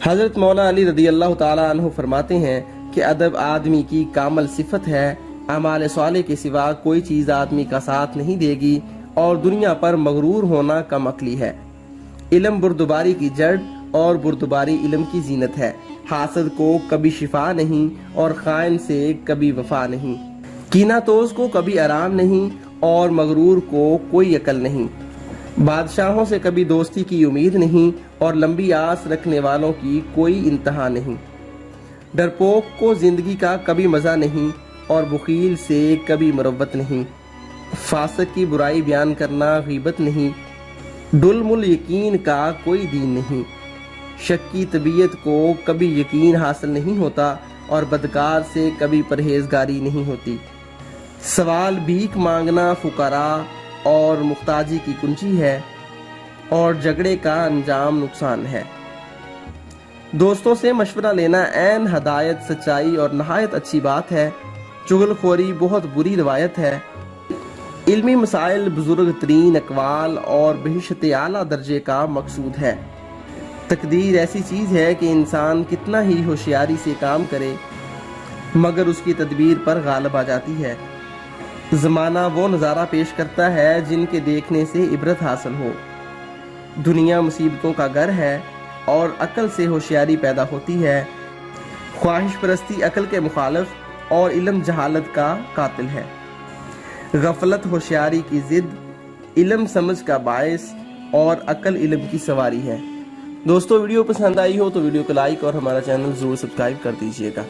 حضرت مولا علی رضی اللہ تعالیٰ عنہ فرماتے ہیں کہ ادب آدمی کی کامل صفت ہے، اعمال صالح کے سوا کوئی چیز آدمی کا ساتھ نہیں دے گی اور دنیا پر مغرور ہونا کم عقلی ہے۔ علم بردباری کی جڑ اور بردباری علم کی زینت ہے۔ حاسد کو کبھی شفا نہیں اور خائن سے کبھی وفا نہیں، کینہ توز کو کبھی آرام نہیں اور مغرور کو کوئی عقل نہیں، بادشاہوں سے کبھی دوستی کی امید نہیں اور لمبی آس رکھنے والوں کی کوئی انتہا نہیں، ڈرپوک کو زندگی کا کبھی مزہ نہیں اور بخیل سے کبھی مروت نہیں، فاسق کی برائی بیان کرنا غیبت نہیں، ڈلم الیقین کا کوئی دین نہیں، شک کی طبیعت کو کبھی یقین حاصل نہیں ہوتا اور بدکار سے کبھی پرہیزگاری نہیں ہوتی، سوال بھیک مانگنا فقراء اور محتاجی کی کنجی ہے اور جھگڑے کا انجام نقصان ہے۔ دوستوں سے مشورہ لینا عین ہدایت، سچائی اور نہایت اچھی بات ہے۔ چغل خوری بہت بری روایت ہے۔ علمی مسائل بزرگ ترین اقوال اور بہشت اعلیٰ درجے کا مقصود ہے۔ تقدیر ایسی چیز ہے کہ انسان کتنا ہی ہوشیاری سے کام کرے مگر اس کی تدبیر پر غالب آ جاتی ہے۔ زمانہ وہ نظارہ پیش کرتا ہے جن کے دیکھنے سے عبرت حاصل ہو۔ دنیا مصیبتوں کا گھر ہے اور عقل سے ہوشیاری پیدا ہوتی ہے۔ خواہش پرستی عقل کے مخالف اور علم جہالت کا قاتل ہے۔ غفلت ہوشیاری کی ضد، علم سمجھ کا باعث اور عقل علم کی سواری ہے۔ دوستو ویڈیو پسند آئی ہو تو ویڈیو کو لائک اور ہمارا چینل ضرور سبسکرائب کر دیجیے گا۔